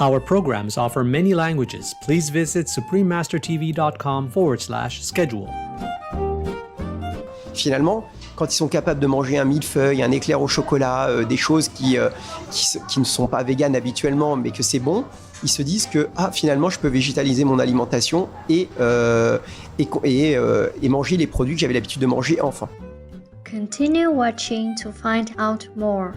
Our programs offer many languages. Please visit suprememastertv.com/schedule. Finalement, quand ils sont capables de manger un millefeuille, un éclair au chocolat, des choses qui ne sont pas véganes habituellement, mais que c'est bon, ils se disent que finalement, je peux végétaliser mon alimentation et manger les produits que j'avais l'habitude de manger enfant. Continue watching to find out more.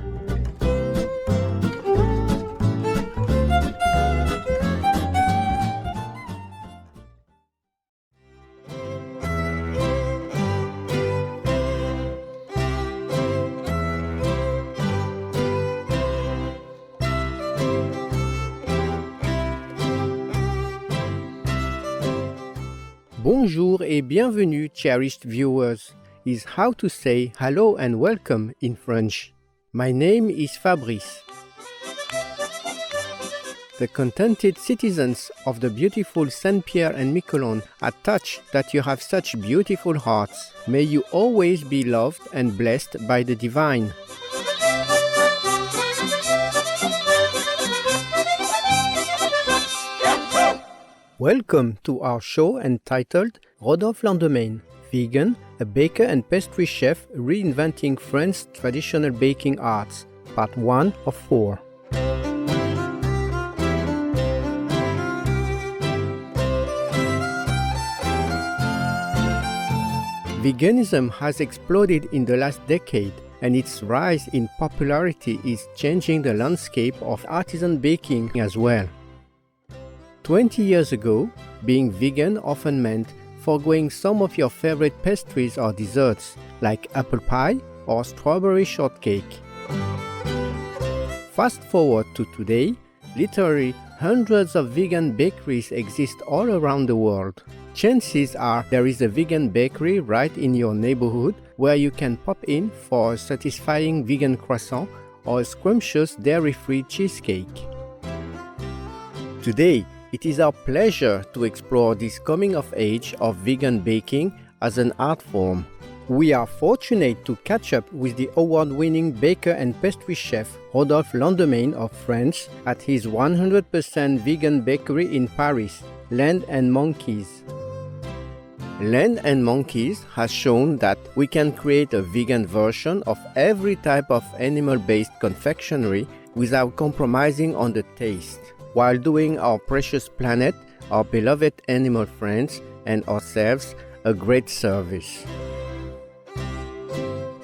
Bonjour et bienvenue, cherished viewers, is how to say hello and welcome in French. My name is Fabrice. The contented citizens of the beautiful Saint-Pierre and Miquelon are touched that you have such beautiful hearts. May you always be loved and blessed by the divine. Welcome to our show entitled Rodolphe Landemaine, Vegan, a baker and pastry chef reinventing France's traditional baking arts, part 1 of 4. Veganism has exploded in the last decade, and its rise in popularity is changing the landscape of artisan baking as well. 20 years ago, being vegan often meant foregoing some of your favorite pastries or desserts, like apple pie or strawberry shortcake. Fast forward to today, literally hundreds of vegan bakeries exist all around the world. Chances are there is a vegan bakery right in your neighborhood where you can pop in for a satisfying vegan croissant or a scrumptious dairy-free cheesecake. Today, it is our pleasure to explore this coming of age of vegan baking as an art form. We are fortunate to catch up with the award-winning baker and pastry chef Rodolphe Landemaine of France at his 100% vegan bakery in Paris, Land and Monkeys. Land and Monkeys has shown that we can create a vegan version of every type of animal-based confectionery without compromising on the taste, while doing our precious planet, our beloved animal friends, and ourselves a great service.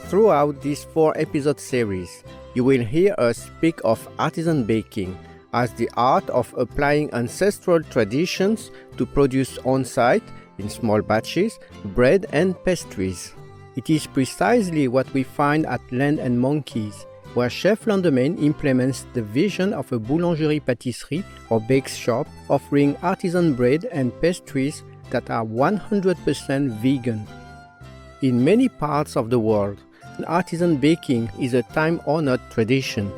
Throughout this 4-episode series, you will hear us speak of artisan baking as the art of applying ancestral traditions to produce on-site, in small batches, bread and pastries. It is precisely what we find at Land and Monkeys, where Chef Landemaine implements the vision of a boulangerie-pâtisserie or bake shop offering artisan bread and pastries that are 100% vegan. In many parts of the world, artisan baking is a time-honored tradition.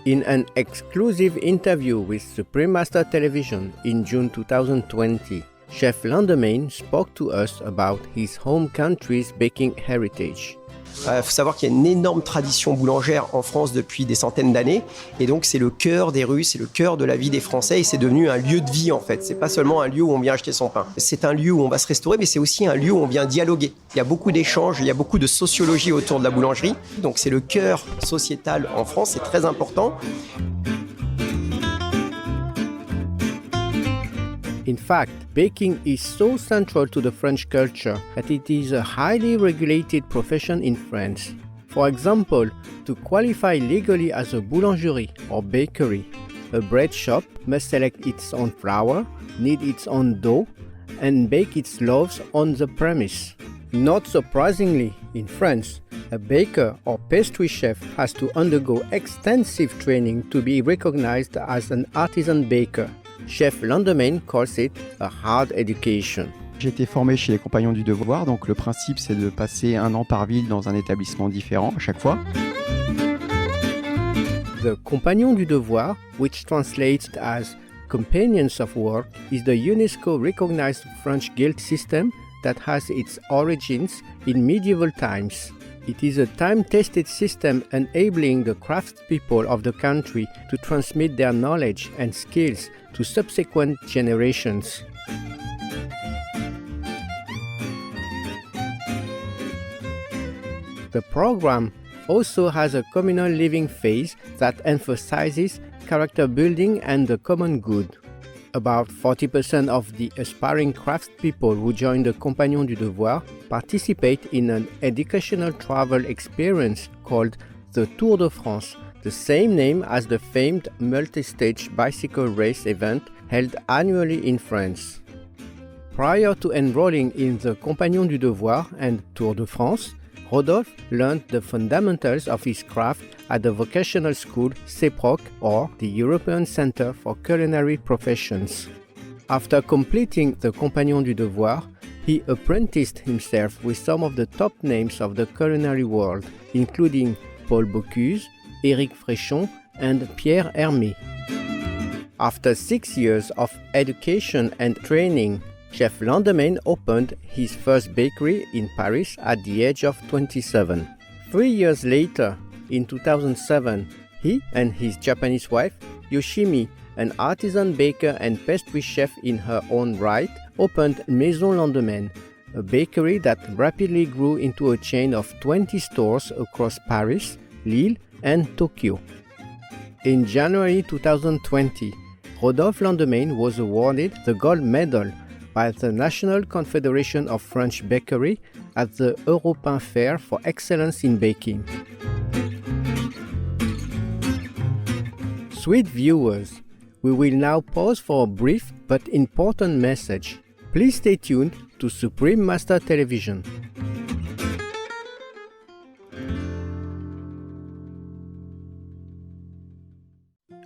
In an exclusive interview with Supreme Master Television in June 2020, Chef Landemaine spoke to us about his home country's baking heritage. Faut savoir qu'il y a une énorme tradition boulangère en France depuis des centaines d'années, et donc c'est le cœur des rues, c'est le cœur de la vie des Français, et c'est devenu un lieu de vie en fait. C'est pas seulement un lieu où on vient acheter son pain. C'est un lieu où on va se restaurer, mais c'est aussi un lieu où on vient dialoguer. Il y a beaucoup d'échanges, il y a beaucoup de sociologie autour de la boulangerie, donc c'est le cœur sociétal en France, c'est très important. In fact, baking is so central to the French culture that it is a highly regulated profession in France. For example, to qualify legally as a boulangerie or bakery, a bread shop must select its own flour, knead its own dough, and bake its loaves on the premise. Not surprisingly, in France, a baker or pastry chef has to undergo extensive training to be recognized as an artisan baker. Chef Landemaine calls it a hard education. J'ai été formé chez les Compagnons du Devoir, donc le principe c'est de passer 1 an par ville dans un établissement différent à chaque fois. The Compagnons du Devoir, which translates as Companions of Work, is the UNESCO-recognized French guild system that has its origins in medieval times. It is a time-tested system enabling the craftspeople of the country to transmit their knowledge and skills to subsequent generations. The program also has a communal living phase that emphasizes character building and the common good. About 40% of the aspiring craftspeople who join the Compagnons du Devoir participate in an educational travel experience called the Tour de France, the same name as the famed multi-stage bicycle race event held annually in France. Prior to enrolling in the Compagnons du Devoir and Tour de France, Rodolphe learned the fundamentals of his craft at the vocational school CEPROC, or the European Center for Culinary Professions. After completing the Compagnons du Devoir, he apprenticed himself with some of the top names of the culinary world, including Paul Bocuse, Éric Fréchon, and Pierre Hermé. After 6 years of education and training, Chef Landemaine opened his first bakery in Paris at the age of 27. 3 years later, in 2007, he and his Japanese wife, Yoshimi, an artisan baker and pastry chef in her own right, opened Maison Landemaine, a bakery that rapidly grew into a chain of 20 stores across Paris, Lille, and Tokyo. In January 2020, Rodolphe Landemaine was awarded the gold medal by the National Confederation of French Bakery at the Europain Fair for Excellence in Baking. Sweet viewers, we will now pause for a brief but important message. Please stay tuned to Supreme Master Television.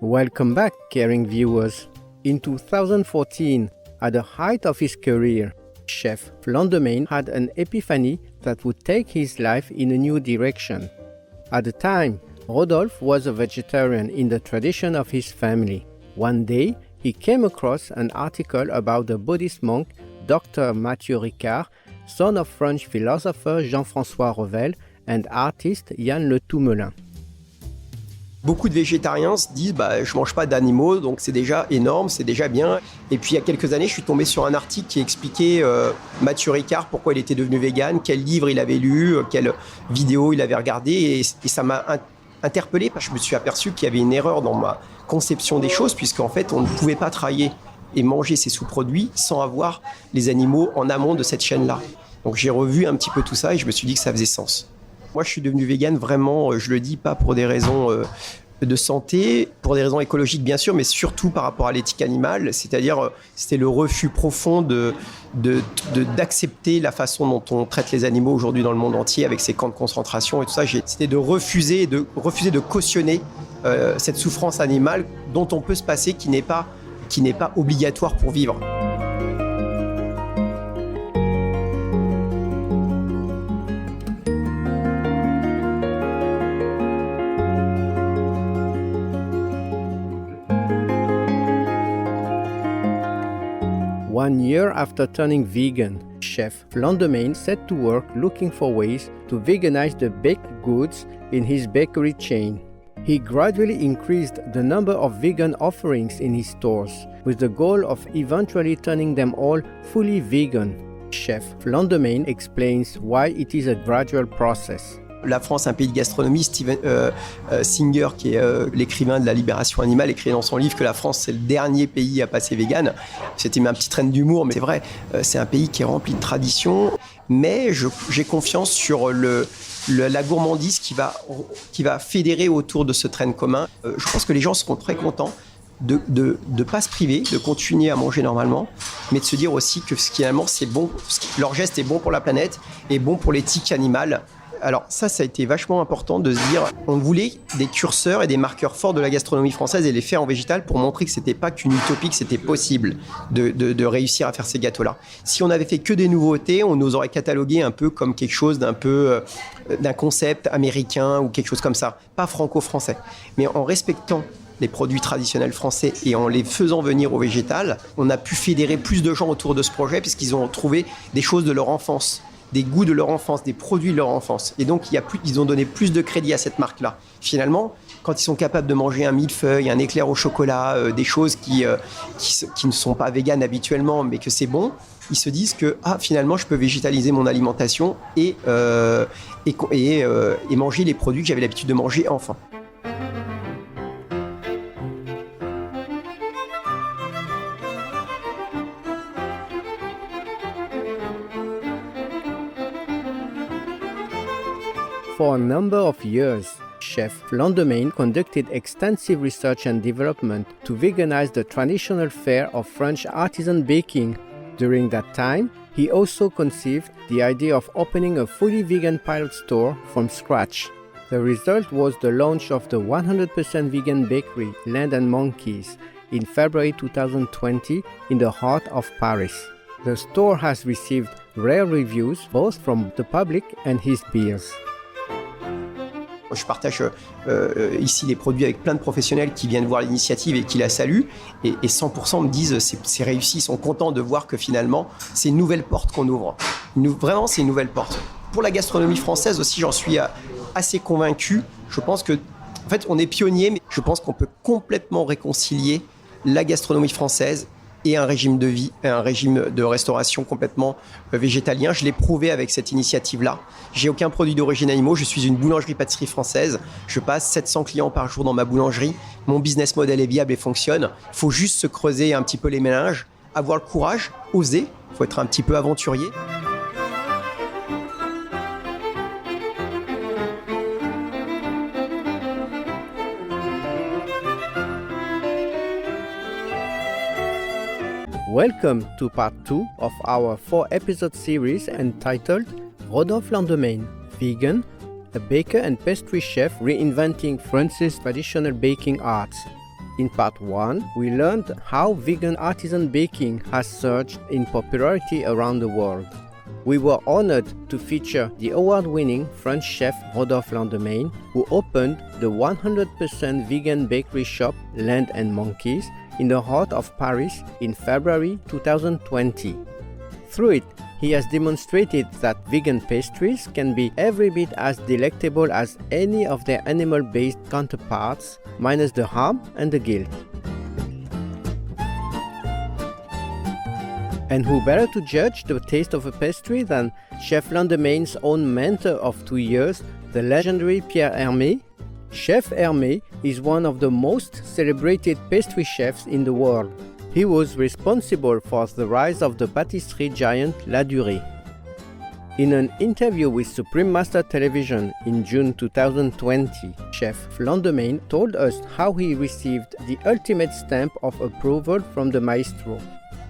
Welcome back, caring viewers. In 2014, at the height of his career, Chef Landemaine had an epiphany that would take his life in a new direction. At the time, Rodolphe was a vegetarian in the tradition of his family. One day, he came across an article about the Buddhist monk Dr. Mathieu Ricard, son of French philosopher Jean-François Revel and artist Yann Le Toumelin. Beaucoup de végétariens se disent je mange pas d'animaux, donc c'est déjà énorme, c'est déjà bien. Et puis il y a quelques années, je suis tombé sur un article qui expliquait Mathieu Ricard pourquoi il était devenu vegan, quel livre il avait lu, quelle vidéo il avait regardé, et ça m'a interpellé parce que je me suis aperçu qu'il y avait une erreur dans ma conception des choses, puisqu'en fait on ne pouvait pas travailler et manger ces sous-produits sans avoir les animaux en amont de cette chaîne-là. Donc j'ai revu un petit peu tout ça et je me suis dit que ça faisait sens. Moi, je suis devenu vegan vraiment, je le dis pas pour des raisons de santé, pour des raisons écologiques bien sûr, mais surtout par rapport à l'éthique animale. C'est-à-dire, c'était le refus profond d'accepter la façon dont on traite les animaux aujourd'hui dans le monde entier avec ces camps de concentration et tout ça. C'était de refuser de cautionner cette souffrance animale dont on peut se passer, qui n'est pas obligatoire pour vivre. One year after turning vegan, Chef Landemaine set to work looking for ways to veganize the baked goods in his bakery chain. He gradually increased the number of vegan offerings in his stores, with the goal of eventually turning them all fully vegan. Chef Landemaine explains why it is a gradual process. La France, un pays de gastronomie. Steven Singer, qui est l'écrivain de la libération animale, écrit dans son livre que la France, c'est le dernier pays à passer vegan. C'était ma petite traîne d'humour, mais c'est vrai, c'est un pays qui est rempli de traditions. Mais j'ai confiance sur la gourmandise qui va fédérer autour de ce train commun. Je pense que les gens seront très contents de ne pas se priver, de continuer à manger normalement, mais de se dire aussi que finalement, c'est bon, leur geste est bon pour la planète et bon pour l'éthique animale. Alors ça a été vachement important de se dire, on voulait des curseurs et des marqueurs forts de la gastronomie française et les faire en végétal pour montrer que c'était pas qu'une utopie, que c'était possible de réussir à faire ces gâteaux-là. Si on avait fait que des nouveautés, on nous aurait catalogué un peu comme quelque chose d'un concept américain ou quelque chose comme ça, pas franco-français. Mais en respectant les produits traditionnels français et en les faisant venir au végétal, on a pu fédérer plus de gens autour de ce projet puisqu'ils ont trouvé des choses de leur enfance des goûts de leur enfance, des produits de leur enfance. Et donc, ils ont donné plus de crédit à cette marque-là. Finalement, quand ils sont capables de manger un millefeuille, un éclair au chocolat, des choses qui ne sont pas véganes habituellement, mais que c'est bon, ils se disent que finalement, je peux végétaliser mon alimentation et manger les produits que j'avais l'habitude de manger enfant. For a number of years, Chef Landemaine conducted extensive research and development to veganize the traditional fare of French artisan baking. During that time, he also conceived the idea of opening a fully vegan pilot store from scratch. The result was the launch of the 100% vegan bakery Land & Monkeys in February 2020 in the heart of Paris. The store has received rare reviews both from the public and his peers. Je partage ici les produits avec plein de professionnels qui viennent voir l'initiative et qui la saluent. Et 100% me disent c'est réussi, ils sont contents de voir que finalement, c'est une nouvelle porte qu'on ouvre. Vraiment, c'est une nouvelle porte. Pour la gastronomie française aussi, j'en suis assez convaincu. Je pense que, en fait, on est pionnier, mais je pense qu'on peut complètement réconcilier la gastronomie française et un régime de vie, un régime de restauration complètement végétalien. Je l'ai prouvé avec cette initiative-là. J'ai aucun produit d'origine animaux. Je suis une boulangerie-pâtisserie française. Je passe 700 clients par jour dans ma boulangerie. Mon business model est viable et fonctionne. Il faut juste se creuser un petit peu les méninges, avoir le courage, oser. Il faut être un petit peu aventurier. Welcome to part 2 of our 4-episode series entitled Rodolphe Landemaine, Vegan, a baker and pastry chef reinventing France's traditional baking arts. In part 1, we learned how vegan artisan baking has surged in popularity around the world. We were honored to feature the award-winning French chef Rodolphe Landemaine, who opened the 100% vegan bakery shop Land & Monkeys in the heart of Paris in February 2020. Through it, he has demonstrated that vegan pastries can be every bit as delectable as any of their animal-based counterparts, minus the harm and the guilt. And who better to judge the taste of a pastry than Chef Landemaine's own mentor of 2 years, the legendary Pierre Hermé? Chef Hermé is one of the most celebrated pastry chefs in the world. He was responsible for the rise of the patisserie giant La Durée. In an interview with Supreme Master Television in June 2020, Chef Landemaine told us how he received the ultimate stamp of approval from the maestro.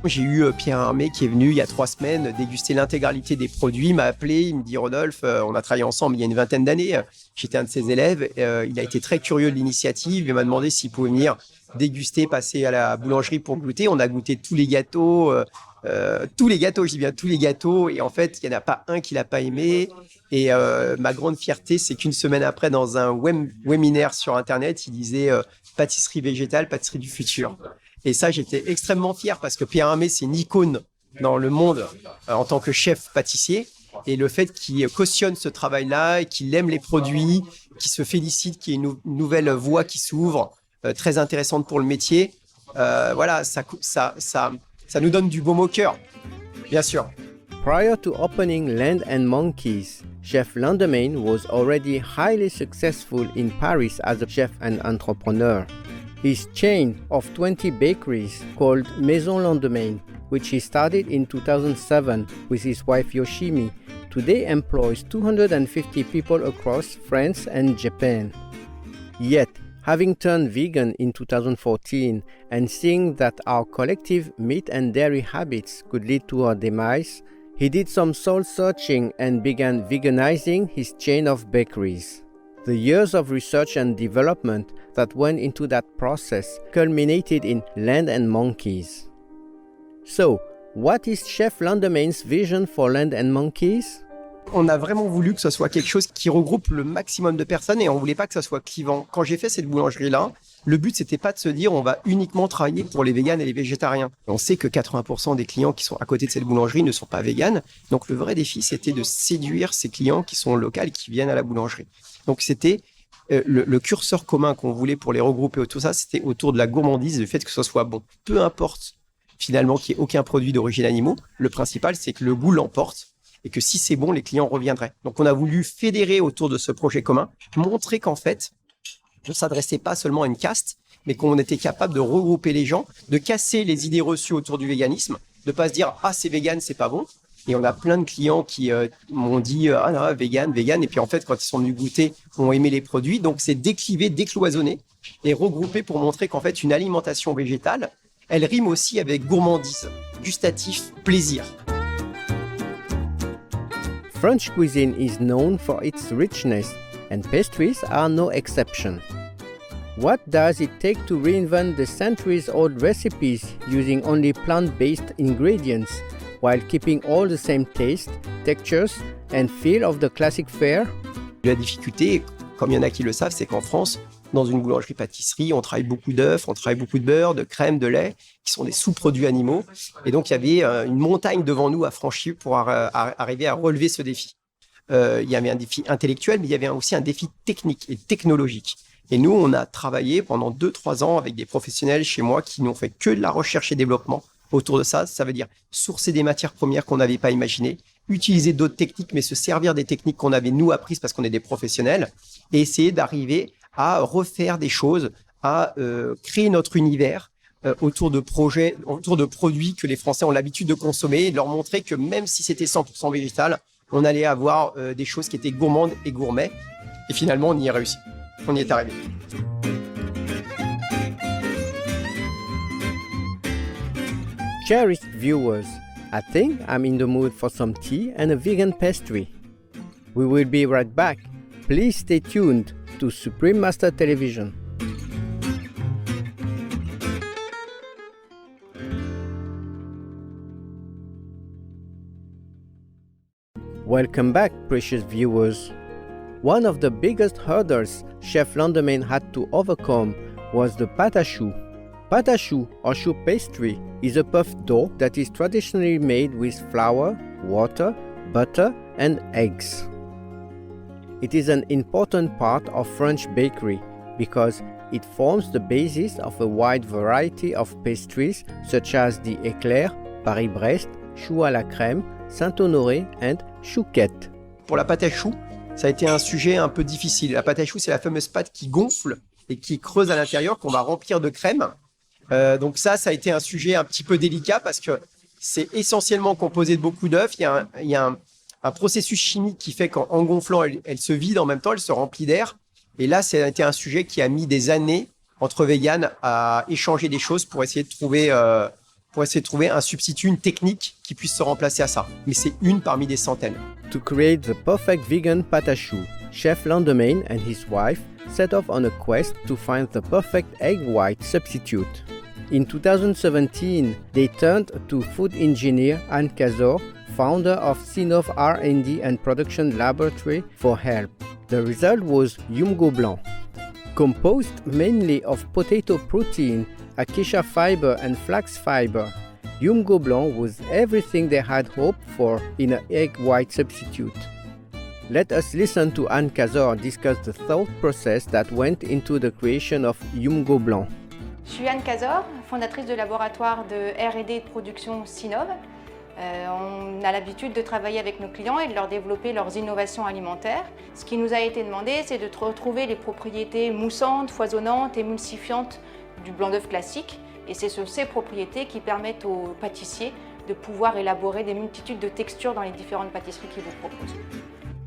J'ai eu Pierre Hermé qui est venu il y a 3 semaines déguster l'intégralité des produits. Il m'a appelé, il me dit « Rodolphe, on a travaillé ensemble il y a une vingtaine d'années. J'étais un de ses élèves. Il a été très curieux de l'initiative. Il m'a demandé s'il pouvait venir déguster, passer à la boulangerie pour goûter. On a goûté tous les gâteaux, je dis bien tous les gâteaux. Et en fait, il n'y en a pas un qui l'a pas aimé. Et ma grande fierté, c'est qu'une semaine après, dans un webinaire sur Internet, il disait pâtisserie végétale, pâtisserie du futur. Et ça, j'étais extrêmement fier parce que Pierre Hermé, c'est une icône dans le monde en tant que chef pâtissier. Et le fait qu'il cautionne ce travail-là, qu'il aime les produits, qu'il se félicite qu'il y ait une nouvelle voie qui s'ouvre, très intéressante pour le métier, voilà, ça nous donne du baume au cœur, bien sûr. Prior to opening Land & Monkeys, Chef Landemaine was already highly successful in Paris as a chef and entrepreneur. His chain of 20 bakeries called Maison Landemaine, which he started in 2007 with his wife Yoshimi, today employs 250 people across France and Japan. Yet, having turned vegan in 2014 and seeing that our collective meat and dairy habits could lead to our demise, he did some soul-searching and began veganizing his chain of bakeries. The years of research and development that went into that process culminated in Land & Monkeys. So, what is Chef Landemaine's vision for Land & Monkeys? On a vraiment voulu que ce soit quelque chose qui regroupe le maximum de personnes et on voulait pas que ça soit clivant. Quand j'ai fait cette boulangerie-là, le but, c'était pas de se dire on va uniquement travailler pour les véganes et les végétariens. On sait que 80% des clients qui sont à côté de cette boulangerie ne sont pas véganes. Donc, le vrai défi, c'était de séduire ces clients qui sont locaux et qui viennent à la boulangerie. Donc, c'était le curseur commun qu'on voulait pour les regrouper autour de ça, c'était autour de la gourmandise, du fait que ce soit bon. Peu importe, finalement, qu'il n'y ait aucun produit d'origine animale, le principal, c'est que le goût l'emporte et que si c'est bon, les clients reviendraient. Donc, on a voulu fédérer autour de ce projet commun, montrer qu'en fait, on ne s'adressait pas seulement à une caste, mais qu'on était capable de regrouper les gens, de casser les idées reçues autour du véganisme, de pas se dire « Ah, c'est vegan, c'est pas bon ». Et on a plein de clients qui m'ont dit « Ah non, vegan ». Et puis en fait, quand ils sont venus goûter, ont aimé les produits. Donc, c'est décliver, décloisonner et regrouper pour montrer qu'en fait, une alimentation végétale, elle rime aussi avec gourmandise, gustatif, plaisir. French cuisine is known for its richness, and pastries are no exception. What does it take to reinvent the centuries-old recipes using only plant-based ingredients while keeping all the same taste, textures, and feel of the classic fare? La difficulté, comme il y en a qui le savent, c'est qu'en France, dans une boulangerie-pâtisserie, on travaille beaucoup d'œufs, on travaille beaucoup de beurre, de crème, de lait, qui sont des sous-produits animaux. Et donc, il y avait une montagne devant nous à franchir pour arriver à relever ce défi. Il y avait un défi intellectuel, mais il y avait aussi un défi technique et technologique. Et nous, on a travaillé pendant 2-3 ans avec des professionnels chez moi qui n'ont fait que de la recherche et développement autour de ça. Ça veut dire sourcer des matières premières qu'on n'avait pas imaginées, utiliser d'autres techniques, mais se servir des techniques qu'on avait nous apprises parce qu'on est des professionnels et essayer d'arriver à refaire des choses, à créer notre univers autour de projets, autour de produits que les Français ont l'habitude de consommer et de leur montrer que même si c'était 100% végétal, on allait avoir des choses qui étaient gourmandes et gourmets. Et finalement, on y est réussi. On y est arrivé. Cherished viewers, I think I'm in the mood for some tea and a vegan pastry. We will be right back. Please stay tuned to Supreme Master Television. Welcome back, precious viewers. One of the biggest hurdles Chef Landemaine had to overcome was the pâte à choux. Pâte à choux, or choux pastry, is a puff dough that is traditionally made with flour, water, butter, and eggs. It is an important part of French bakery because it forms the basis of a wide variety of pastries such as the éclair, Paris-Brest, choux à la crème, Saint-Honoré, and chouquette. Pour la pâte à choux, ça a été un sujet un peu difficile. La pâte à choux, c'est la fameuse pâte qui gonfle et qui creuse à l'intérieur, qu'on va remplir de crème. Donc ça a été un sujet un petit peu délicat parce que c'est essentiellement composé de beaucoup d'œufs. Il y a un processus chimique qui fait qu'en gonflant, elle se vide en même temps, elle se remplit d'air. Et là, ça a été un sujet qui a mis des années entre véganes à échanger des choses pour essayer de trouver un substitut, une technique qui puisse se remplacer à ça. Mais c'est une parmi des centaines. To create the perfect vegan pâte à choux, Chef Landemaine and his wife set off on a quest to find the perfect egg white substitute. In 2017, they turned to food engineer Anne Cazor, founder of Sinov R&D and Production Laboratory, for help. The result was Yumgo Blanc. Composed mainly of potato protein, acacia fiber and flax fiber, Yumgo Blanc was everything they had hoped for in an egg white substitute. Let us listen to Anne Cazor discuss the thought process that went into the creation of Yumgo Blanc. Je suis Anne Cazor, fondatrice du laboratoire de R&D et de production Sinov. On a l'habitude de travailler avec nos clients et de leur développer leurs innovations alimentaires. Ce qui nous a été demandé, c'est de retrouver les propriétés moussantes, foisonnantes, émulsifiantes du blanc d'œuf classique. Et c'est ces propriétés qui permettent aux pâtissiers de pouvoir élaborer des multitudes de textures dans les différentes pâtisseries qu'ils vous proposent.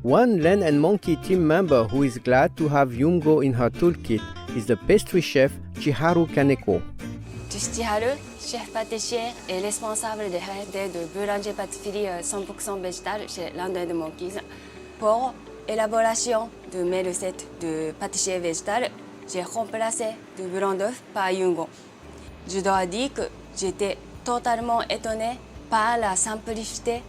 One Len and Monkey team member who is glad to have Yumgo in her toolkit is the pastry chef Chiharu Kaneko. Je suis Chiharu, chef pâtissier et responsable des R&D de boulangerie-pâtisserie 100% végétale chez Landemaine Monkeys. Pour l'élaboration de mes recettes de pâtisserie végétale, j'ai remplacé le blanc d'œuf par Yumgo. Je dois dire que j'étais totalement étonnée par la simplicité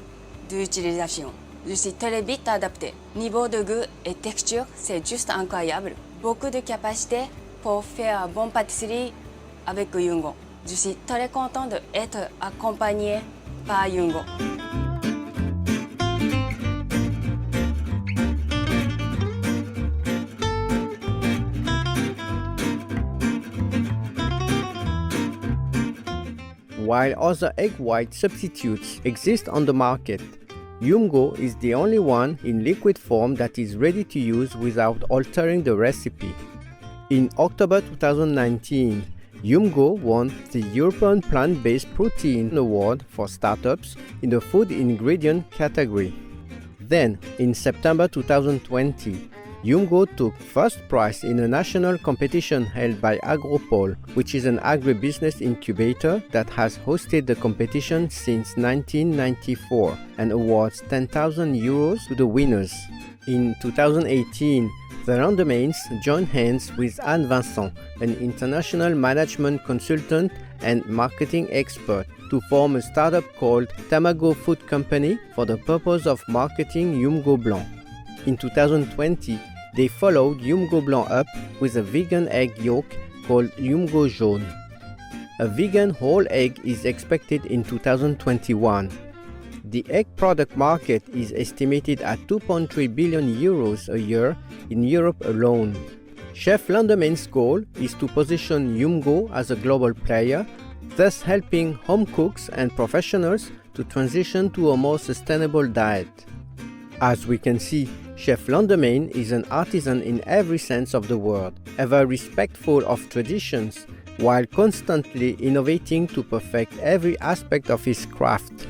d'utilisation. Je suis très vite adapté. Niveau de goût et texture, c'est juste incroyable. Beaucoup de capacité pour faire un bon pâtisserie avec Yungo. Je suis très content d'être accompagné par Yungo. While other egg white substitutes exist on the market, Yungo is the only one in liquid form that is ready to use without altering the recipe. In October 2019, Yungo won the European Plant-Based Protein Award for Startups in the food ingredient category. Then, in September 2020, Yungo took first prize in a national competition held by Agropole, which is an agribusiness incubator that has hosted the competition since 1994 and awards 10,000 euros to the winners. In 2018, the Landemaines joined hands with Anne Vincent, an international management consultant and marketing expert, to form a startup called Tamago Food Company for the purpose of marketing Yungo Blanc. In 2020, they followed Yungo Blanc up with a vegan egg yolk called Yungo Jaune. A vegan whole egg is expected in 2021. The egg product market is estimated at 2.3 billion euros a year in Europe alone. Chef Landemaine's goal is to position Yungo as a global player, thus helping home cooks and professionals to transition to a more sustainable diet. As we can see, Chef Landemaine is an artisan in every sense of the word, ever respectful of traditions, while constantly innovating to perfect every aspect of his craft.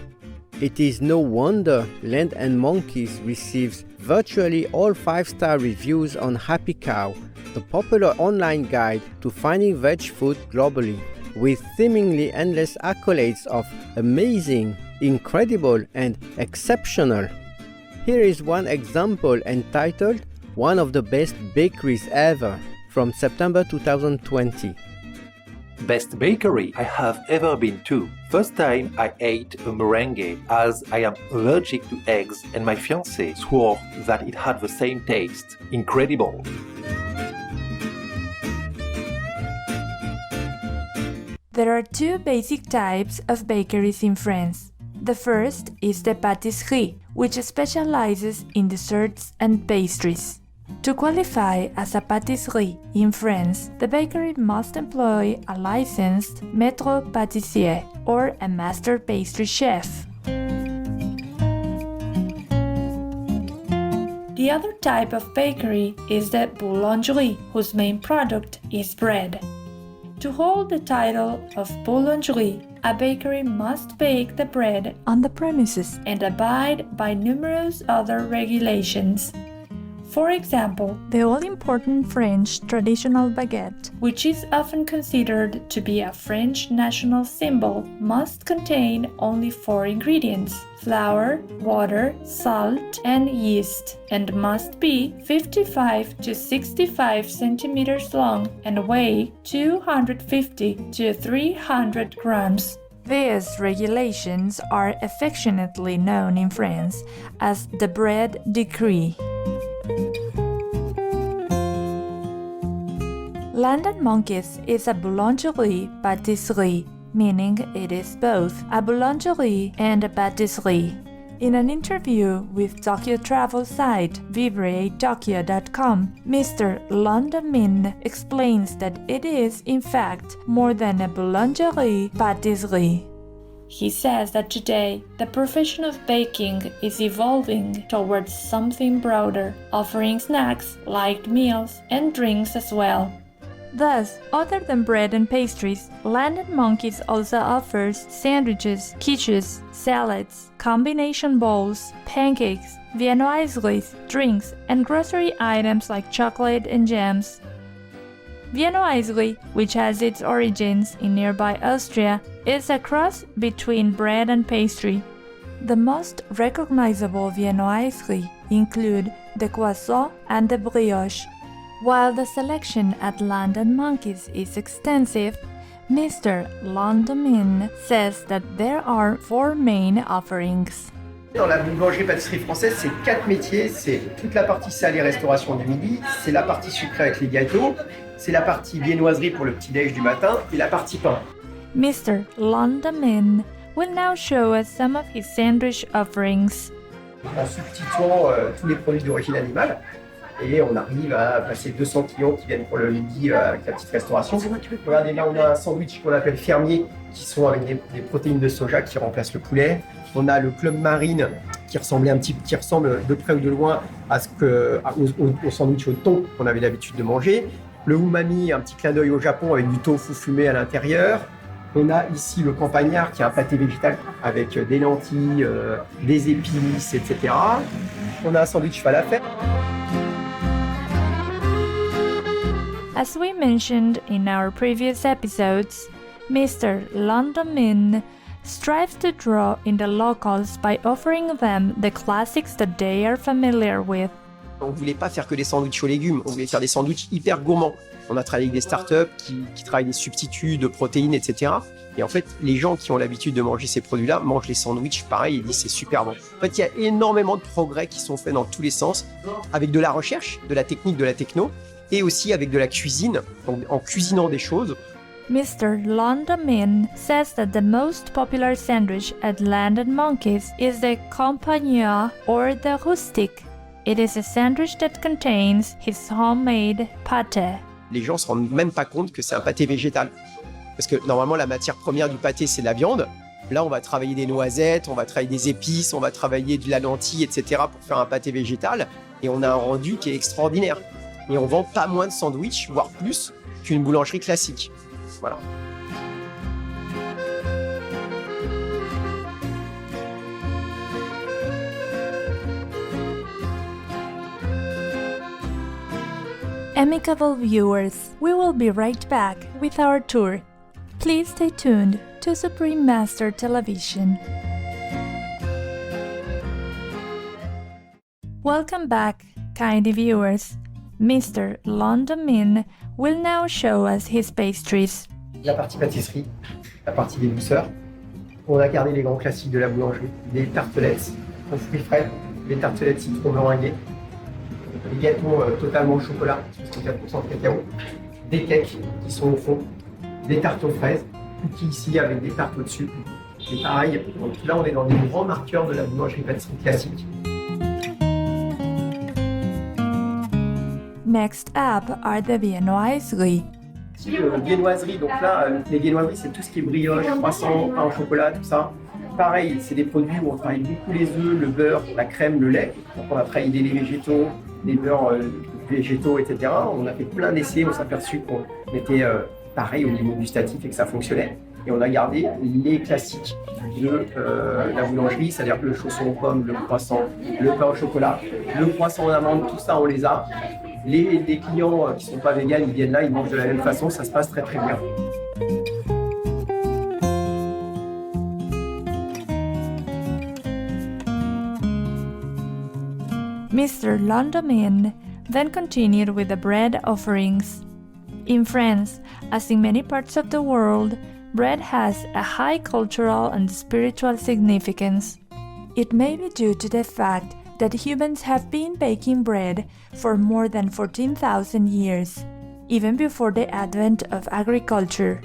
It is no wonder Land & Monkeys receives virtually all 5-star reviews on Happy Cow, the popular online guide to finding veg food globally, with seemingly endless accolades of amazing, incredible, and exceptional. Here is one example entitled "One of the Best Bakeries Ever" from September 2020. Best bakery I have ever been to. First time I ate a meringue as I am allergic to eggs and my fiancé swore that it had the same taste. Incredible. There are two basic types of bakeries in France. The first is the pâtisserie, which specializes in desserts and pastries. To qualify as a pâtisserie in France, the bakery must employ a licensed maître pâtissier or a master pastry chef. The other type of bakery is the boulangerie, whose main product is bread. To hold the title of boulangerie, a bakery must bake the bread on the premises and abide by numerous other regulations. For example, the all-important French traditional baguette, which is often considered to be a French national symbol, must contain only 4 ingredients: flour, water, salt, and yeast, and must be 55 to 65 centimeters long and weigh 250 to 300 grams. These regulations are affectionately known in France as the bread decree. Land & Monkeys is a boulangerie-pâtisserie, meaning it is both a boulangerie and a pâtisserie. In an interview with Tokyo travel site vivreatokyo.com, Mr. Landemaine explains that it is, in fact, more than a boulangerie-pâtisserie. He says that today, the profession of baking is evolving towards something broader, offering snacks, light meals, and drinks as well. Thus, other than bread and pastries, Land & Monkeys also offers sandwiches, quiches, salads, combination bowls, pancakes, viennoiseries, drinks, and grocery items like chocolate and jams. Viennoiserie, which has its origins in nearby Austria, is a cross between bread and pastry. The most recognizable viennoiseries include the croissant and the brioche. While the selection at Land & Monkeys is extensive, Mr. Landemaine says that there are 4 main offerings. Dans la boulangerie-pâtisserie française, c'est 4 métiers. C'est toute la partie salée, restauration du midi, c'est la partie sucrée avec les gâteaux, c'est la partie viennoiserie pour le petit-déj du matin et la partie pain. Mr. Landemaine will now show us some of his sandwich offerings. En substituant tous les produits d'origine animale, et on arrive à passer 200 clients qui viennent pour le midi avec la petite restauration. Regardez, là on a un sandwich qu'on appelle fermier, qui sont avec des protéines de soja qui remplacent le poulet. On a le club marine qui ressemble de près ou de loin au sandwich au thon qu'on avait l'habitude de manger. Le umami, un petit clin d'œil au Japon avec du tofu fumé à l'intérieur. On a ici le campagnard qui est un pâté végétal avec des lentilles, des épices, etc. On a un sandwich falafel. As we mentioned in our previous episodes, Mr. Landemaine strives to draw in the locals by offering them the classics that they are familiar with. On ne voulait pas faire que des sandwichs aux légumes, on voulait faire des sandwichs hyper gourmands. On a travaillé avec des startups qui travaillent des substituts de protéines, etc. Et en fait, les gens qui ont l'habitude de manger ces produits-là mangent les sandwichs pareil et disent c'est super bon. En fait, il y a énormément de progrès qui sont faits dans tous les sens, avec de la recherche, de la technique, de la techno, et aussi avec de la cuisine, donc en cuisinant des choses. Mr. Landemaine says that the most popular sandwich at Land and Monkeys is the Compagnons or the rustic. It is a sandwich that contains his homemade pâté. Les gens se rendent même pas compte que c'est un pâté végétal. Parce que normalement, la matière première du pâté, c'est de la viande. Là, on va travailler des noisettes, on va travailler des épices, on va travailler de la lentille, etc. pour faire un pâté végétal. Et on a un rendu qui est extraordinaire. Et on vend pas moins de sandwichs, voire plus, qu'une boulangerie classique. Voilà. Amicable viewers, we will be right back with our tour. Please stay tuned to Supreme Master Television. Welcome back, kind viewers. Mr. Landemaine will now show us his pastries. La partie pâtisserie, la partie des douceurs. On a gardé les grands classiques de la boulangerie. Des tartelettes aux fruits frais, des tartelettes citron meringuées, des gâteaux totalement au chocolat, 64% de cacao, des cakes qui sont au fond, des tartes aux fraises, cookies ici avec des tartes au-dessus. Et pareil, donc là on est dans des grands marqueurs de la boulangerie-pâtisserie classique. Next up are the viennoiseries. Viennoiserie, donc là, les viennoiseries, c'est tout ce qui est brioche, croissant, pain au chocolat, tout ça. Pareil, c'est des produits où on travaille beaucoup les œufs, le beurre, la crème, le lait. Donc on a travaillé des laits végétaux, des beurres végétaux, etc. On a fait plein d'essais, on s'est aperçu qu'on était pareil au niveau gustatif et que ça fonctionnait. Et on a gardé les classiques de la boulangerie, c'est-à-dire le chausson aux pommes, le croissant, le pain au chocolat, le croissant en amande, tout ça on les a. Les clients qui ne sont pas véganes, ils viennent là, ils mangent de la même façon, ça se passe très très bien. Mr. Landemaine then continued with the bread offerings. In France, as in many parts of the world, bread has a high cultural and spiritual significance. It may be due to the fact that humans have been baking bread for more than 14,000 years, even before the advent of agriculture.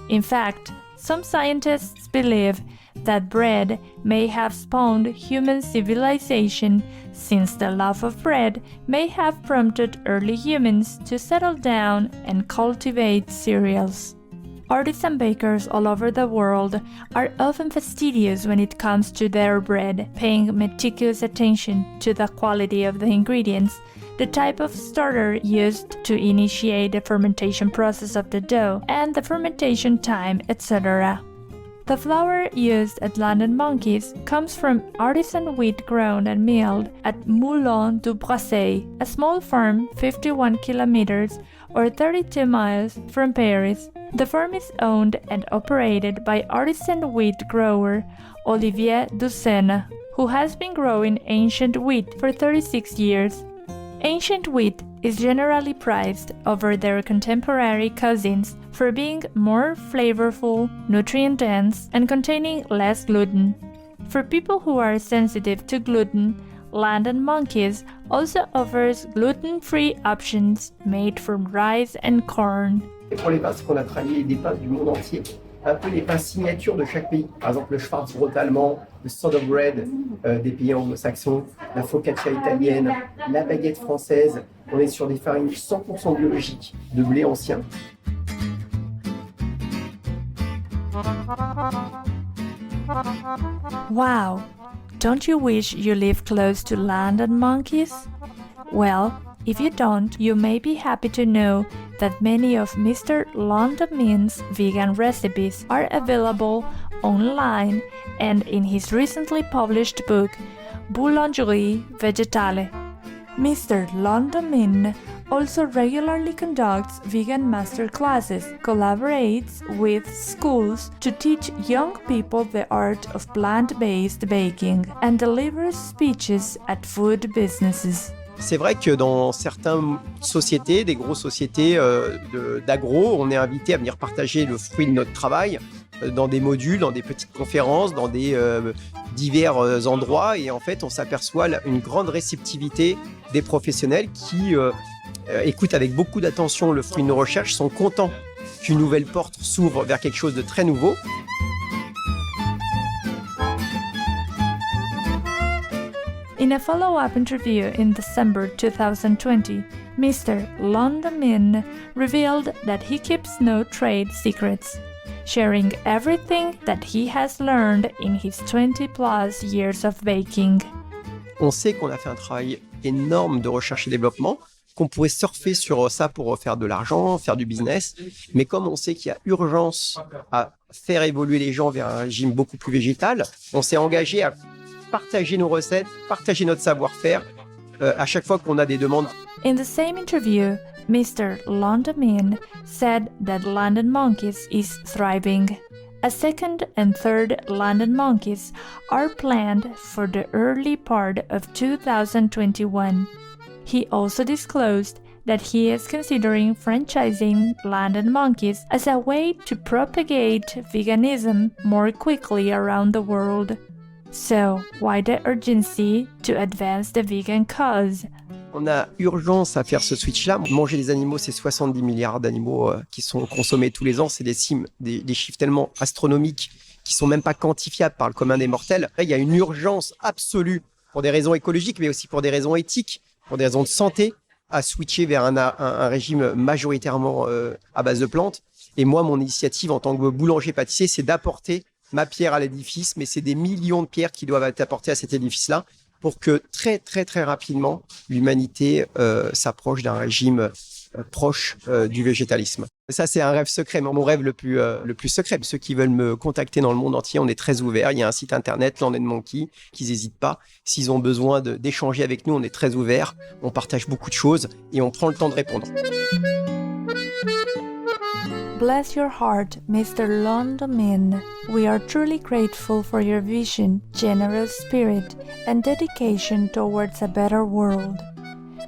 In fact, some scientists believe that bread may have spawned human civilization, since the love of bread may have prompted early humans to settle down and cultivate cereals. Artisan bakers all over the world are often fastidious when it comes to their bread, paying meticulous attention to the quality of the ingredients, the type of starter used to initiate the fermentation process of the dough, and the fermentation time, etc. The flour used at Land and Monkeys comes from artisan wheat grown and milled at Moulin du Brasset, a small farm 51 kilometers or 32 miles from Paris. The farm is owned and operated by artisan wheat grower Olivier Dussena, who has been growing ancient wheat for 36 years. Ancient wheat is generally prized over their contemporary cousins for being more flavorful, nutrient-dense, and containing less gluten. For people who are sensitive to gluten, Land & Monkeys also offers gluten-free options made from rice and corn. Et pour les pains, c'est qu'on a travaillé des pains du monde entier, un peu les pains signatures de chaque pays. Par exemple, le Schwarzbrot allemand, le sourdough bread des pays anglo-saxons, la focaccia italienne, la baguette française. On est sur des farines 100% biologiques, de blé ancien. Wow! Don't you wish you live close to Land & Monkeys? Well, if you don't, you may be happy to know that many of Mr. Landemaine's vegan recipes are available online and in his recently published book, Boulangerie Végétale. Mr. Landemaine also regularly conducts vegan master classes, collaborates with schools to teach young people the art of plant-based baking, and delivers speeches at food businesses. C'est vrai que dans certaines sociétés, des grosses sociétés d'agro, on est invité à venir partager le fruit de notre travail dans des modules, dans des petites conférences, dans des divers endroits. Et en fait, on s'aperçoit une grande réceptivité des professionnels qui écoutent avec beaucoup d'attention le fruit de nos recherches, sont contents qu'une nouvelle porte s'ouvre vers quelque chose de très nouveau. In a follow-up interview in December 2020, Mr. Landemaine revealed that he keeps no trade secrets, sharing everything that he has learned in his 20-plus years of baking. On sait qu'on a fait un travail énorme de recherche et développement, qu'on pourrait surfer sur ça pour faire de l'argent, faire du business, mais comme on sait qu'il y a urgence à faire évoluer les gens vers un régime beaucoup plus végétal, on s'est engagé à partager nos recettes, partager notre savoir-faire à chaque fois qu'on a des demandes. In the same interview, Mr. Landemaine said that Land & Monkeys is thriving. A second and third Land & Monkeys are planned for the early part of 2021. He also disclosed that he is considering franchising Land & Monkeys as a way to propagate veganism more quickly around the world. So, why the urgency to advance the vegan cause? On a urgence à faire ce switch-là. Manger des animaux, c'est 70 milliards d'animaux qui sont consommés tous les ans. C'est des chiffres tellement astronomiques qui sont même pas quantifiables par le commun des mortels. Il y a une urgence absolue pour des raisons écologiques, mais aussi pour des raisons éthiques, pour des raisons de santé, à switcher vers un régime majoritairement à base de plantes. Et moi, mon initiative en tant que boulanger-pâtissier, c'est d'apporter ma pierre à l'édifice, mais c'est des millions de pierres qui doivent être apportées à cet édifice-là pour que très, très, très rapidement, l'humanité s'approche d'un régime proche du végétalisme. Ça, c'est un rêve secret, mon rêve le plus secret. Ceux qui veulent me contacter dans le monde entier, on est très ouverts. Il y a un site internet, Land & Monkey, qu'ils n'hésitent pas. S'ils ont besoin d'échanger avec nous, on est très ouverts. On partage beaucoup de choses et on prend le temps de répondre. Bless your heart, Mr. Landemaine. We are truly grateful for your vision, generous spirit, and dedication towards a better world.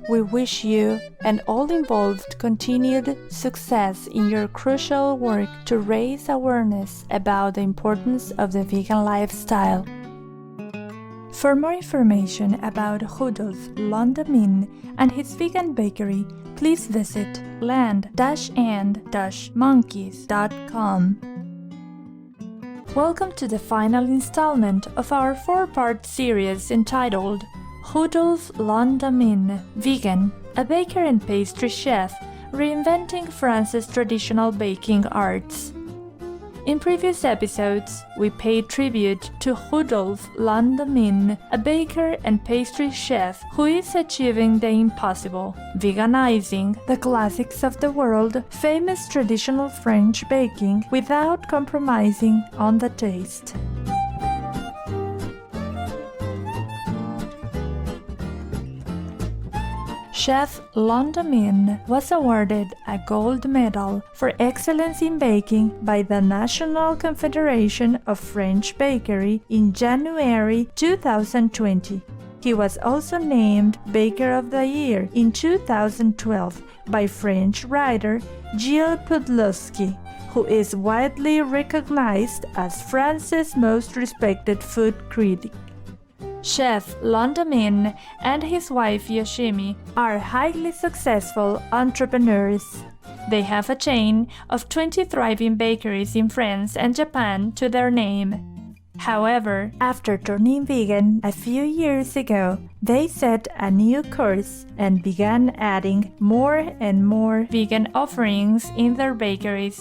We wish you and all involved continued success in your crucial work to raise awareness about the importance of the vegan lifestyle. For more information about Rodolphe Landemaine and his vegan bakery, please visit land-and-monkeys.com. Welcome to the final installment of our 4-part series entitled Rodolphe Landemaine, Vegan, a baker and pastry chef reinventing France's traditional baking arts. In previous episodes, we paid tribute to Rodolphe Landemaine, a baker and pastry chef who is achieving the impossible, veganizing the classics of the world, famous traditional French baking, without compromising on the taste. Chef Landemaine was awarded a gold medal for excellence in baking by the National Confederation of French Bakery in January 2020. He was also named Baker of the Year in 2012 by French writer Gilles Podolsky, who is widely recognized as France's most respected food critic. Chef Landemaine and his wife Yoshimi are highly successful entrepreneurs. They have a chain of 20 thriving bakeries in France and Japan to their name. However, after turning vegan a few years ago, they set a new course and began adding more and more vegan offerings in their bakeries.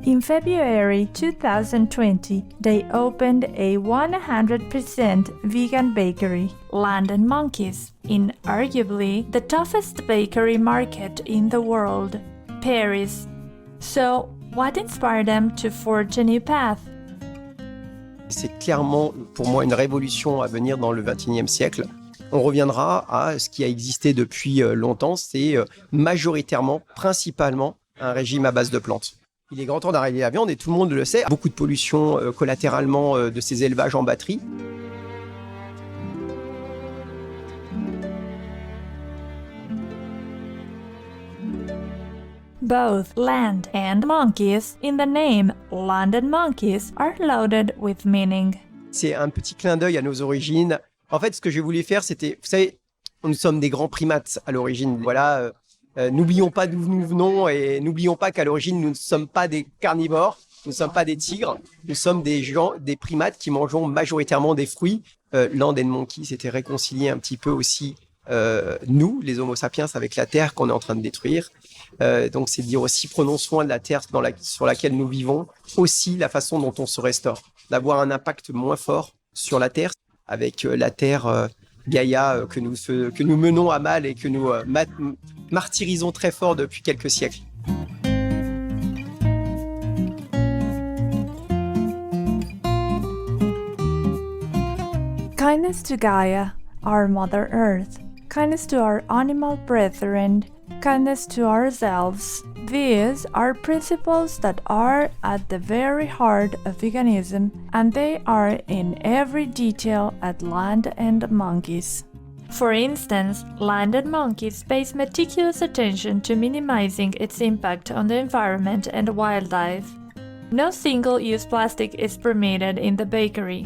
In February 2020, they opened a 100% vegan bakery, Land and Monkeys, in arguably the toughest bakery market in the world, Paris. So, what inspired them to forge a new path? C'est clairement pour moi une révolution à venir dans le XXIe siècle. On reviendra à ce qui a existé depuis longtemps, c'est majoritairement, principalement, un régime à base de plantes. Il est grand temps d'arrêter la viande et tout le monde le sait. Beaucoup de pollution collatéralement de ces élevages en batterie. Both land and monkeys in the name Land and Monkeys are loaded with meaning. C'est un petit clin d'œil à nos origines. En fait, ce que j'ai voulu faire, c'était, vous savez, nous sommes des grands primates à l'origine. Voilà. N'oublions pas d'où nous venons et n'oublions pas qu'à l'origine, nous ne sommes pas des carnivores, nous ne sommes pas des tigres, nous sommes des gens, des primates qui mangeons majoritairement des fruits. Land and Monkey, c'était réconcilier un petit peu aussi nous, les Homo sapiens, avec la terre qu'on est en train de détruire. Donc c'est dire aussi prenons soin de la terre sur laquelle nous vivons, aussi la façon dont on se restaure, d'avoir un impact moins fort sur la terre, avec la terre Gaïa que nous menons à mal et que nous martyrisons très fort depuis quelques siècles. Kindness to Gaia, our Mother Earth, kindness to our animal brethren, kindness to ourselves. These are principles that are at the very heart of veganism, and they are in every detail at Land and Monkeys. For instance, Land and Monkeys pays meticulous attention to minimizing its impact on the environment and wildlife. No single-use plastic is permitted in the bakery.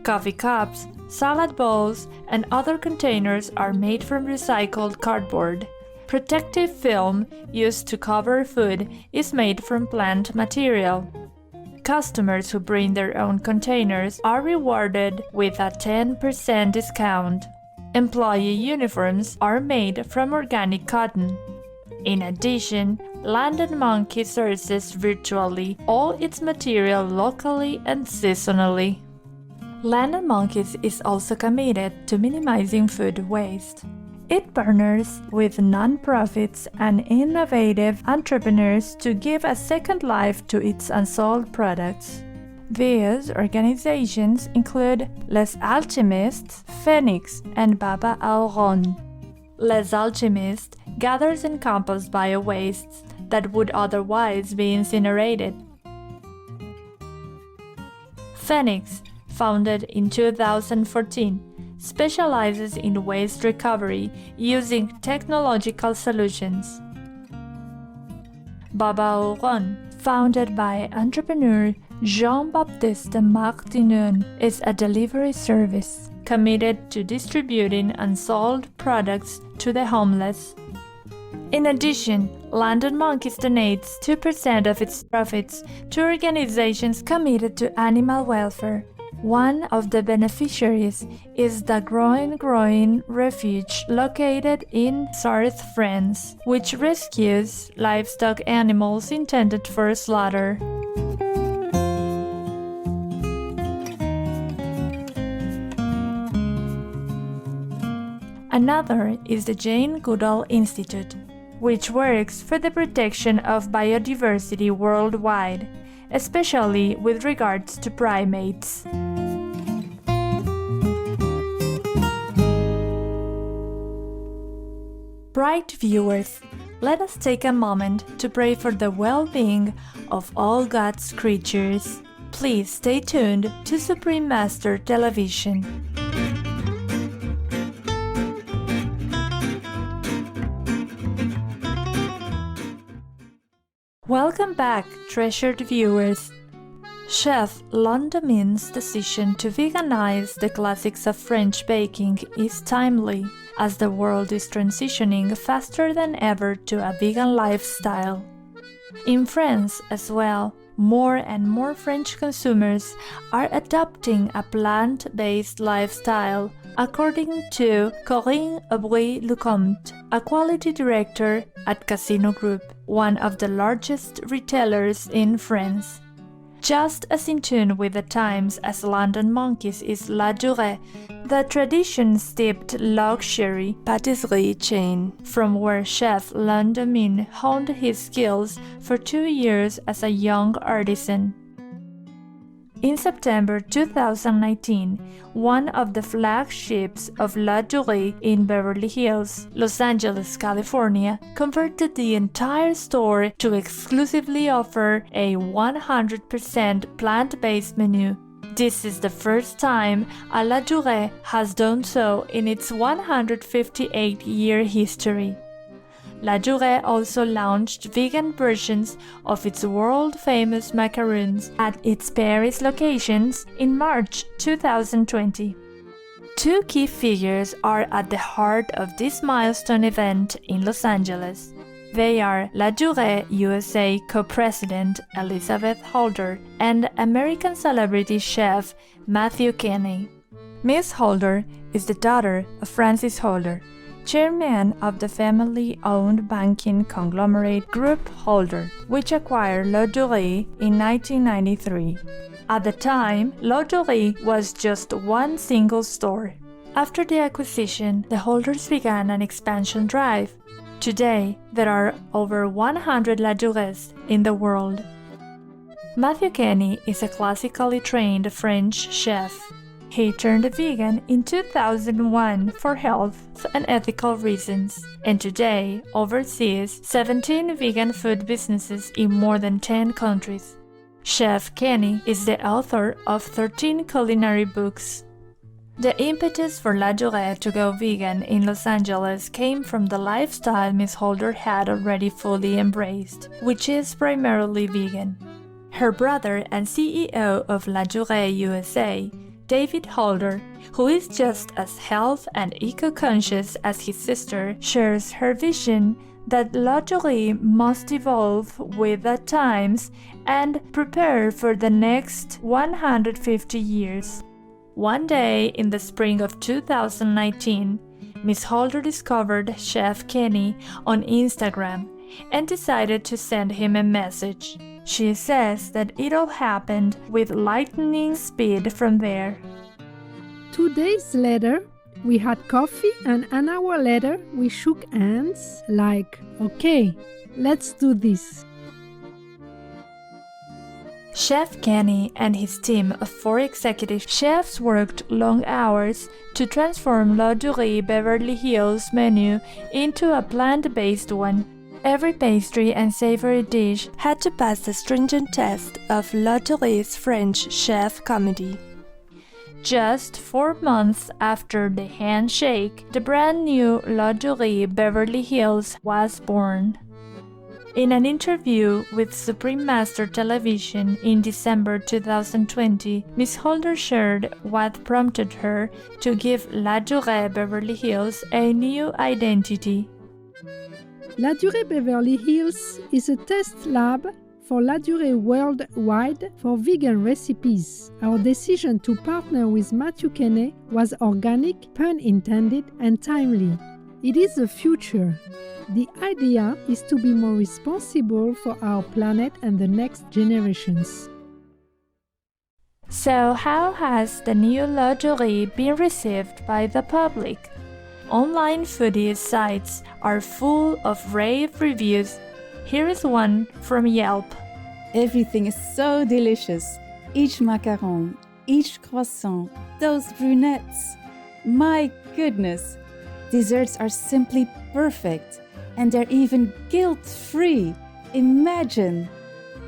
Coffee cups, salad bowls, and other containers are made from recycled cardboard. Protective film used to cover food is made from plant material. Customers who bring their own containers are rewarded with a 10% discount. Employee uniforms are made from organic cotton. In addition, Land and Monkey sources virtually all its material locally and seasonally. Land and Monkeys is also committed to minimizing food waste. It partners with non-profits and innovative entrepreneurs to give a second life to its unsold products. These organizations include Les Alchimistes, Phoenix, and Baba Al Ron. Les Alchimistes gathers and composts bio-wastes that would otherwise be incinerated. Phoenix, founded in 2014, specializes in waste recovery using technological solutions. Baba Al Ron, founded by entrepreneur Jean-Baptiste Martineau, is a delivery service committed to distributing unsold products to the homeless. In addition, Land and Monkeys donates 2% of its profits to organizations committed to animal welfare. One of the beneficiaries is the Growing Refuge located in Sarthe, France, which rescues livestock animals intended for slaughter. Another is the Jane Goodall Institute, which works for the protection of biodiversity worldwide, especially with regards to primates. Bright viewers, let us take a moment to pray for the well-being of all God's creatures. please stay tuned to Supreme Master Television. Welcome back, treasured viewers. Chef Landemaine's decision to veganize the classics of French baking is timely, as the world is transitioning faster than ever to a vegan lifestyle. In France as well, more and more French consumers are adopting a plant-based lifestyle, according to Corinne Aubry-Lecomte, a quality director at Casino Group, one of the largest retailers in France. Just as in tune with the times as London Monkeys is La Durée, the tradition-steeped luxury patisserie chain, from where Chef Landemaine honed his skills for 2 years as a young artisan. In September 2019, one of the flagships of La Durée in Beverly Hills, Los Angeles, California, converted the entire store to exclusively offer a 100% plant-based menu. This is the first time a La Durée has done so in its 158-year history. La Durée also launched vegan versions of its world-famous macaroons at its Paris locations in March 2020. Two key figures are at the heart of this milestone event in Los Angeles. They are La Durée USA co-president Elizabeth Holder and American celebrity chef Matthew Kenney. Miss Holder is the daughter of Francis Holder, chairman of the family-owned banking conglomerate Group Holder, which acquired La Durée in 1993. At the time, La Durée was just one single store. After the acquisition, the Holders began an expansion drive. Today, there are over 100 La Durées in the world. Matthew Kenney is a classically trained French chef. He turned vegan in 2001 for health and ethical reasons, and today oversees 17 vegan food businesses in more than 10 countries. Chef Kenney is the author of 13 culinary books. The impetus for La Durée to go vegan in Los Angeles came from the lifestyle Miss Holder had already fully embraced, which is primarily vegan. Her brother and CEO of La Durée USA, David Holder, who is just as health and eco-conscious as his sister, shares her vision that La Durée must evolve with the times and prepare for the next 150 years. One day in the spring of 2019, Miss Holder discovered Chef Kenney on Instagram and decided to send him a message. She says that it all happened with lightning speed from there. 2 days later, we had coffee, and an hour later, we shook hands like, okay, let's do this. Chef Kenney and his team of 4 executive chefs worked long hours to transform La Durée Beverly Hills menu into a plant-based one. Every pastry and savory dish had to pass the stringent test of La Durée's French chef comedy. Just 4 months after the handshake, the brand new La Durée Beverly Hills was born. In an interview with Supreme Master Television in December 2020, Miss Holder shared what prompted her to give La Durée Beverly Hills a new identity. La Durée Beverly Hills is a test lab for La Durée worldwide for vegan recipes. Our decision to partner with Matthew Kenney was organic, pun intended, and timely. It is the future. The idea is to be more responsible for our planet and the next generations. So how has the new La Durée been received by the public? Online foodie sites are full of rave reviews. Here is one from Yelp. Everything is so delicious. Each macaron, each croissant, those brunettes. My goodness! Desserts are simply perfect, and they're even guilt-free. Imagine!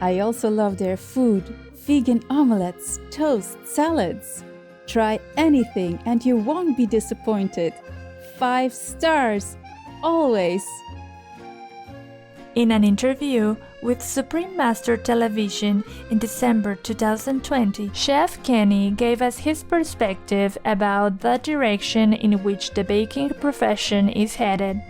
I also love their food. vegan omelets, toast, salads. Try anything and you won't be disappointed. 5 stars, always. In an interview with Supreme Master Television in December 2020, Chef Kenny gave us his perspective about the direction in which the baking profession is headed.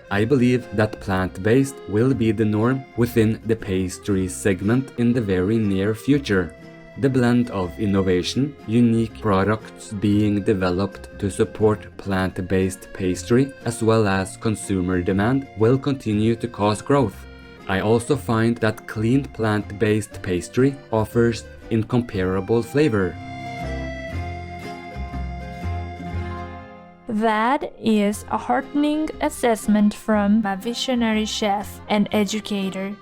I believe that plant-based will be the norm within the pastry segment in the very near future. The blend of innovation, unique products being developed to support plant-based pastry, as well as consumer demand, will continue to cause growth. I also find that clean plant-based pastry offers incomparable flavor. That is a heartening assessment from a visionary chef and educator.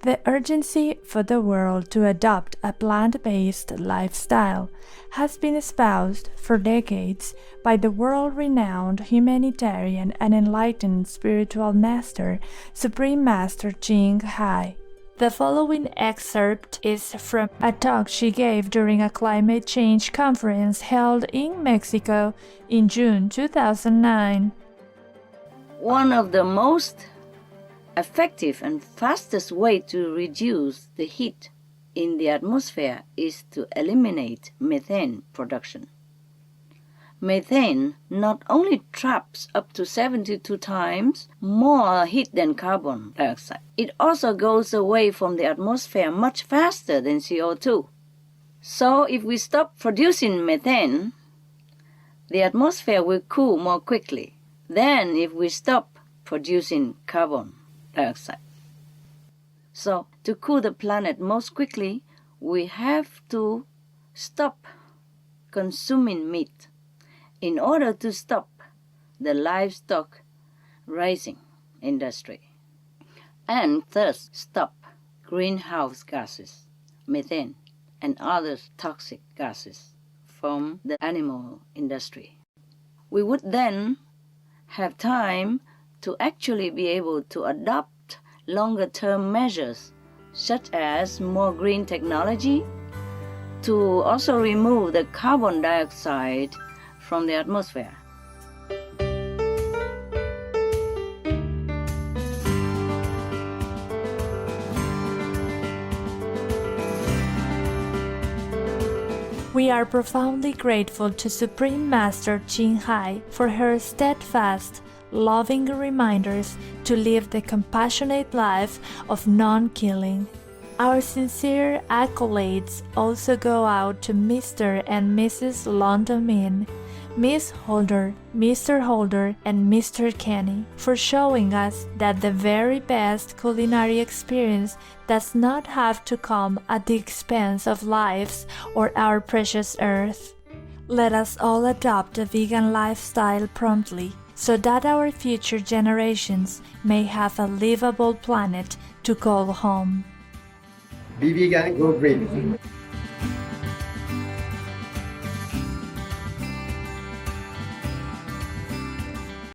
The urgency for the world to adopt a plant-based lifestyle has been espoused for decades by the world-renowned humanitarian and enlightened spiritual master, Supreme Master Ching Hai. The following excerpt is from a talk she gave during a climate change conference held in Mexico in June 2009. One of the most effective and fastest way to reduce the heat in the atmosphere is to eliminate methane production. Methane not only traps up to 72 times more heat than carbon dioxide, it also goes away from the atmosphere much faster than CO2. So if we stop producing methane, the atmosphere will cool more quickly than if we stop producing carbon dioxide. So to cool the planet most quickly, we have to stop consuming meat in order to stop the livestock raising industry and thus stop greenhouse gases, methane, and other toxic gases from the animal industry. We would then have time to actually be able to adopt longer-term measures, such as more green technology, to also remove the carbon dioxide from the atmosphere. We are profoundly grateful to Supreme Master Ching Hai for her steadfast, loving reminders to live the compassionate life of non-killing. Our sincere accolades also go out to Mr. and Mrs. Landemaine, Miss Holder, Mr. Holder, and Mr. Kenny for showing us that the very best culinary experience does not have to come at the expense of lives or our precious earth. Let us all adopt a vegan lifestyle promptly so that our future generations may have a livable planet to call home. Be vegan, go green.